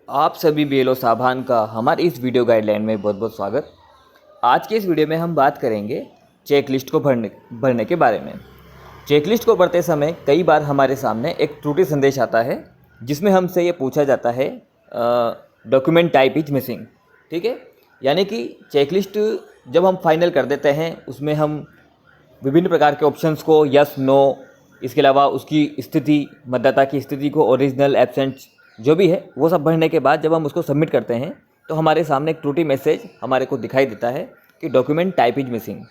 आप सभी बेलो साभान का हमारे इस वीडियो गाइडलाइन में बहुत बहुत स्वागत। आज के इस वीडियो में हम बात करेंगे चेक लिस्ट को भरने के बारे में। चेक लिस्ट को भरते समय कई बार हमारे सामने एक त्रुटि संदेश आता है जिसमें हमसे ये पूछा जाता है डॉक्यूमेंट टाइप इज मिसिंग। ठीक है, यानी कि चेक लिस्ट जब हम फाइनल कर देते हैं उसमें हम विभिन्न प्रकार के ऑप्शंस को यस नो, इसके अलावा उसकी स्थिति, मतदाता की स्थिति को, ओरिजिनल एब्सेंट जो भी है वो सब भरने के बाद जब हम उसको सबमिट करते हैं तो हमारे सामने एक त्रुटि मैसेज हमारे को दिखाई देता है कि डॉक्यूमेंट टाइप इज मिसिंग।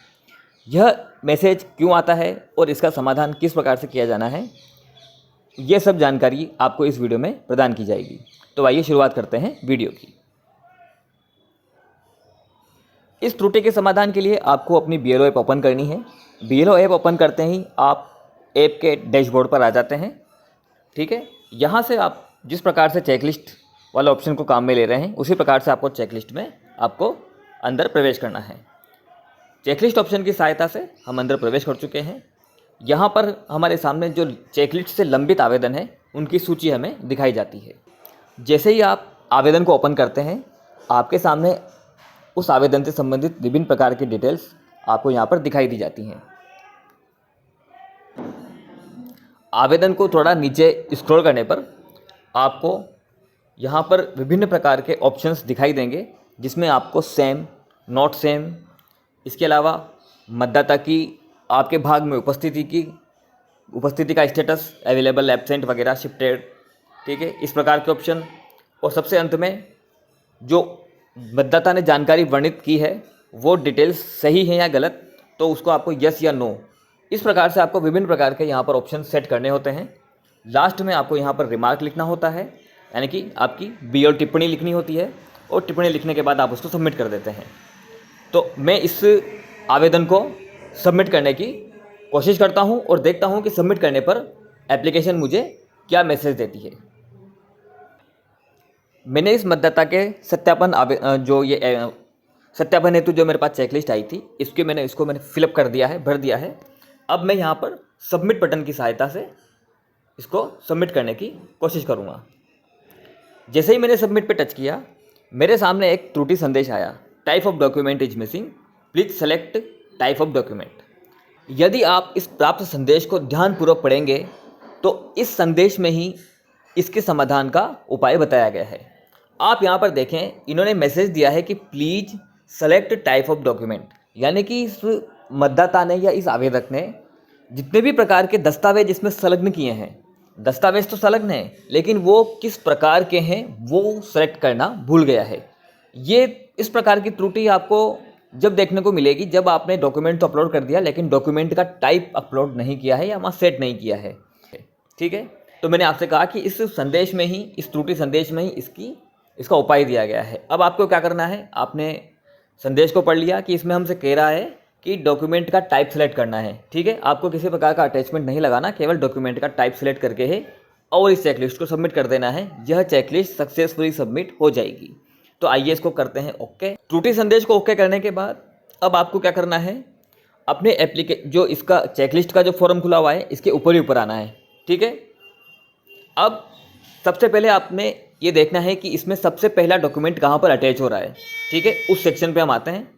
यह मैसेज क्यों आता है और इसका समाधान किस प्रकार से किया जाना है, ये सब जानकारी आपको इस वीडियो में प्रदान की जाएगी। तो आइए शुरुआत करते हैं वीडियो की। इस त्रुटि के समाधान के लिए आपको अपनी BLO ऐप ओपन करनी है। BLO ऐप ओपन करते ही आप ऐप के डैशबोर्ड पर आ जाते हैं। ठीक है, यहाँ से आप जिस प्रकार से चेकलिस्ट वाला ऑप्शन को काम में ले रहे हैं उसी प्रकार से आपको चेकलिस्ट में आपको अंदर प्रवेश करना है। चेकलिस्ट ऑप्शन की सहायता से हम अंदर प्रवेश कर चुके हैं। यहाँ पर हमारे सामने जो चेकलिस्ट से लंबित आवेदन है उनकी सूची हमें दिखाई जाती है। जैसे ही आप आवेदन को ओपन करते हैं आपके सामने उस आवेदन से संबंधित विभिन्न प्रकार की डिटेल्स आपको यहाँ पर दिखाई दी जाती हैं। आवेदन को थोड़ा नीचे स्क्रॉल करने पर आपको यहाँ पर विभिन्न प्रकार के ऑप्शंस दिखाई देंगे जिसमें आपको सेम, नॉट सेम, इसके अलावा मतदाता की आपके भाग में उपस्थिति का स्टेटस, अवेलेबल, एब्सेंट वगैरह, शिफ्टेड, ठीक है, इस प्रकार के ऑप्शन, और सबसे अंत में जो मतदाता ने जानकारी वर्णित की है वो डिटेल्स सही है या गलत, तो उसको आपको यस या नो, इस प्रकार से आपको विभिन्न प्रकार के यहाँ पर ऑप्शन सेट करने होते हैं। लास्ट में आपको यहाँ पर रिमार्क लिखना होता है, यानी कि आपकी BL टिप्पणी लिखनी होती है, और टिप्पणी लिखने के बाद आप उसको सबमिट कर देते हैं। तो मैं इस आवेदन को सबमिट करने की कोशिश करता हूँ और देखता हूँ कि सबमिट करने पर एप्लीकेशन मुझे क्या मैसेज देती है। मैंने इस मतदाता के सत्यापन हेतु जो मेरे पास चेकलिस्ट आई थी इसको मैंने फिलअप कर दिया है, भर दिया है। अब मैं यहाँ पर सबमिट बटन की सहायता से इसको सबमिट करने की कोशिश करूँगा। जैसे ही मैंने सबमिट पे टच किया मेरे सामने एक त्रुटि संदेश आया, type of document is missing, please select type of document. यदि आप इस प्राप्त संदेश को ध्यानपूर्वक पढ़ेंगे तो इस संदेश में ही इसके समाधान का उपाय बताया गया है। आप यहाँ पर देखें, इन्होंने मैसेज दिया है कि please select type of document, यानी कि इस मतदाता ने या इस आवेदक ने जितने भी प्रकार के दस्तावेज इसमें संलग्न किए हैं, दस्तावेज तो संलग्न हैं लेकिन वो किस प्रकार के हैं वो सेलेक्ट करना भूल गया है। ये इस प्रकार की त्रुटि आपको जब देखने को मिलेगी जब आपने डॉक्यूमेंट तो अपलोड कर दिया लेकिन डॉक्यूमेंट का टाइप अपलोड नहीं किया है या वहाँ सेट नहीं किया है। ठीक है, तो मैंने आपसे कहा कि इस संदेश में ही, इस त्रुटि संदेश में ही इसका उपाय दिया गया है। अब आपको क्या करना है, आपने संदेश को पढ़ लिया कि इसमें हमसे कह रहा है कि डॉक्यूमेंट का टाइप सेलेक्ट करना है। ठीक है, आपको किसी प्रकार का अटैचमेंट नहीं लगाना, केवल डॉक्यूमेंट का टाइप सेलेक्ट करके है और इस चेकलिस्ट को सबमिट कर देना है। यह चेकलिस्ट सक्सेसफुली सबमिट हो जाएगी। तो आइए इसको करते हैं ओके। त्रुटि संदेश को ओके करने के बाद अब आपको क्या करना है, अपने जो इसका चेकलिस्ट का जो फॉर्म खुला हुआ है इसके ऊपर ही ऊपर आना है। ठीक है, अब सबसे पहले आपने ये देखना है कि इसमें सबसे पहला डॉक्यूमेंट कहाँ पर अटैच हो रहा है। ठीक है, उस सेक्शन पे हम आते हैं।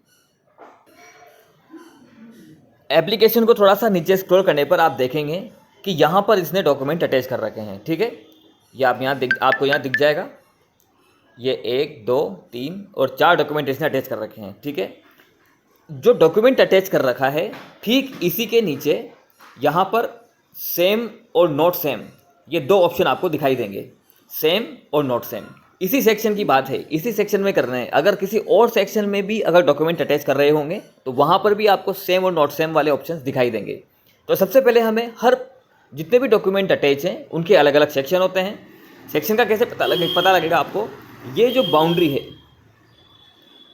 एप्लीकेशन को थोड़ा सा नीचे स्क्रॉल करने पर आप देखेंगे कि यहाँ पर इसने डॉक्यूमेंट अटैच कर रखे हैं। ठीक है, ये आपको यहाँ दिख जाएगा, ये 1, 2, 3 और 4 डॉक्यूमेंट इसने अटैच कर रखे हैं। ठीक है, जो डॉक्यूमेंट अटैच कर रखा है ठीक इसी के नीचे यहाँ पर सेम और नॉट सेम, ये 2 ऑप्शन आपको दिखाई देंगे, सेम और नॉट सेम। इसी सेक्शन की बात है, इसी सेक्शन में करना है। अगर किसी और सेक्शन में भी अगर डॉक्यूमेंट अटैच कर रहे होंगे तो वहाँ पर भी आपको सेम और नॉट सेम वाले ऑप्शंस दिखाई देंगे। तो सबसे पहले हमें जितने भी डॉक्यूमेंट अटैच हैं उनके अलग अलग सेक्शन होते हैं। सेक्शन का कैसे पता लगेगा आपको, ये जो बाउंड्री है,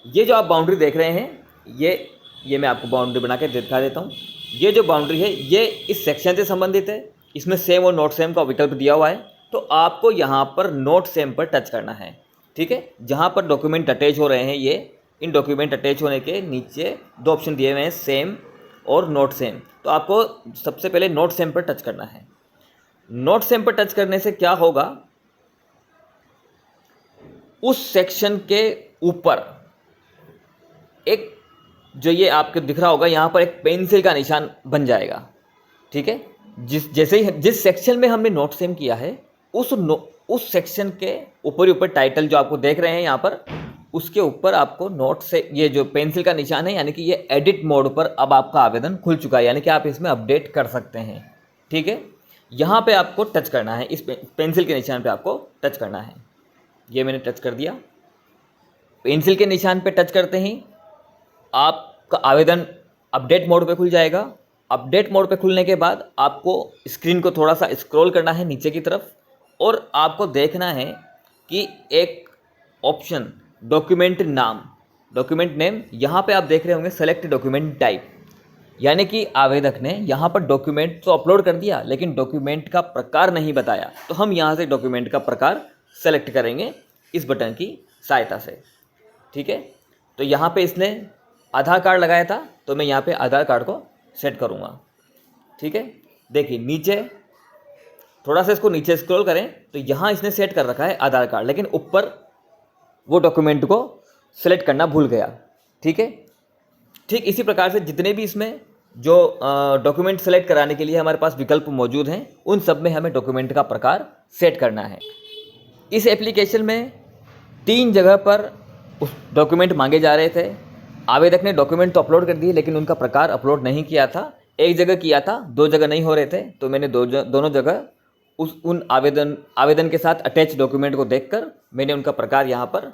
ये जो आप बाउंड्री देख रहे हैं, ये मैं आपको बाउंड्री बना के दिखा देता हूँ। ये जो बाउंड्री है ये इस सेक्शन से संबंधित है, इसमें सेम और नॉट सेम का विकल्प दिया हुआ है। तो आपको यहाँ पर नोट सेम पर टच करना है। ठीक है, जहाँ पर डॉक्यूमेंट अटैच हो रहे हैं इन डॉक्यूमेंट अटैच होने के नीचे 2 ऑप्शन दिए हुए हैं, सेम और नोट सेम। तो आपको सबसे पहले नोट सेम पर टच करना है। नोट सेम पर टच करने से क्या होगा, उस सेक्शन के ऊपर एक, जो ये आपको दिख रहा होगा यहाँ पर, एक पेंसिल का निशान बन जाएगा। ठीक है, जैसे ही जिस सेक्शन में हमने नोट सेम किया है उस सेक्शन के ऊपर ही ऊपर टाइटल जो आपको देख रहे हैं यहाँ पर, उसके ऊपर आपको नोट से ये जो पेंसिल का निशान है, यानी कि ये एडिट मोड पर अब आपका आवेदन खुल चुका है, यानी कि आप इसमें अपडेट कर सकते हैं। ठीक है, यहाँ पे आपको टच करना है, इस पेंसिल के निशान पे आपको टच करना है। ये मैंने टच कर दिया। पेंसिल के निशान पे टच करते ही आपका आवेदन अपडेट मोड पे खुल जाएगा। अपडेट मोड पे खुलने के बाद आपको स्क्रीन को थोड़ा सा स्क्रॉल करना है नीचे की तरफ, और आपको देखना है कि एक ऑप्शन डॉक्यूमेंट नेम, यहाँ पे आप देख रहे होंगे सेलेक्ट डॉक्यूमेंट टाइप, यानी कि आवेदक ने यहाँ पर डॉक्यूमेंट तो अपलोड कर दिया लेकिन डॉक्यूमेंट का प्रकार नहीं बताया, तो हम यहाँ से डॉक्यूमेंट का प्रकार सेलेक्ट करेंगे इस बटन की सहायता से। ठीक है, तो यहाँ पे इसने आधार कार्ड लगाया था, तो मैं यहाँ पे आधार कार्ड को सेट करूँगा। ठीक है, देखिए नीचे थोड़ा सा इसको नीचे स्क्रॉल करें तो यहाँ इसने सेट कर रखा है आधार कार्ड, लेकिन ऊपर वो डॉक्यूमेंट को सेलेक्ट करना भूल गया। ठीक है, ठीक इसी प्रकार से जितने भी इसमें जो डॉक्यूमेंट सेलेक्ट कराने के लिए हमारे पास विकल्प मौजूद हैं, उन सब में हमें डॉक्यूमेंट का प्रकार सेट करना है। इस एप्लीकेशन में 3 जगह पर उस डॉक्यूमेंट मांगे जा रहे थे। आवेदक ने डॉक्यूमेंट तो अपलोड कर दिए लेकिन उनका प्रकार अपलोड नहीं किया था। एक जगह किया था, 2 जगह नहीं हो रहे थे, तो मैंने दोनों जगह उन आवेदन के साथ अटैच डॉक्यूमेंट को देखकर मैंने उनका प्रकार यहाँ पर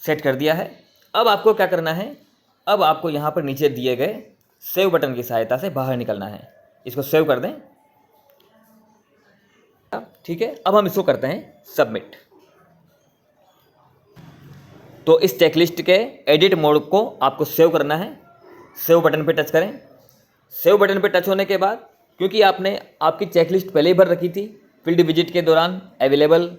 सेट कर दिया है। अब आपको क्या करना है, अब आपको यहाँ पर नीचे दिए गए सेव बटन की सहायता से बाहर निकलना है। इसको सेव कर दें। ठीक है, अब हम इसको करते हैं सबमिट। तो इस चेकलिस्ट के एडिट मोड को आपको सेव करना है। सेव बटन पे टच करें। सेव बटन पे टच होने के बाद, क्योंकि आपने आपकी चेकलिस्ट पहले ही भर रखी थी फील्ड विजिट के दौरान अवेलेबल,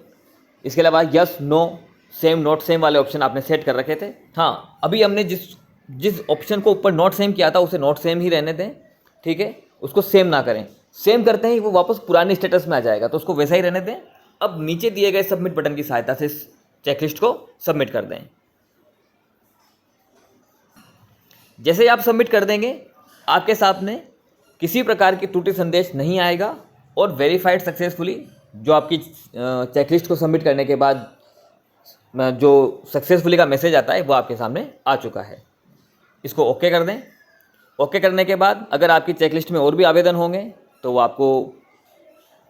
इसके अलावा yes no same not same वाले ऑप्शन आपने सेट कर रखे थे। हाँ, अभी हमने जिस ऑप्शन को ऊपर नॉट सेम किया था उसे नॉट सेम ही रहने दें। ठीक है, उसको सेम ना करें। सेम करते ही वो वापस पुराने स्टेटस में आ जाएगा, तो उसको वैसा ही रहने दें। अब नीचे दिए गए सबमिट बटन की सहायता से इस चेकलिस्ट को सबमिट कर दें। जैसे ही आप सबमिट कर देंगे, आपके सामने किसी प्रकार की त्रुटि संदेश नहीं आएगा और वेरीफाइड सक्सेसफुली, जो आपकी चेकलिस्ट को सबमिट करने के बाद जो सक्सेसफुली का मैसेज आता है वो आपके सामने आ चुका है। इसको ओके कर दें। ओके करने के बाद अगर आपकी चेकलिस्ट में और भी आवेदन होंगे तो वो आपको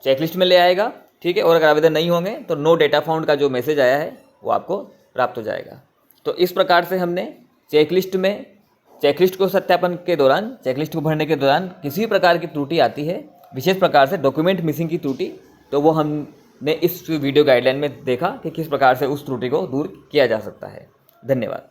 चेकलिस्ट में ले आएगा। ठीक है, और अगर आवेदन नहीं होंगे तो नो डेटा फाउंड का जो मैसेज आया है वो आपको प्राप्त हो जाएगा। तो इस प्रकार से हमने चेकलिस्ट को सत्यापन के दौरान, चेकलिस्ट को भरने के दौरान किसी भी प्रकार की त्रुटि आती है, विशेष प्रकार से डॉक्यूमेंट मिसिंग की त्रुटि, तो वो हमने इस वीडियो गाइडलाइन में देखा कि किस प्रकार से उस त्रुटि को दूर किया जा सकता है। धन्यवाद।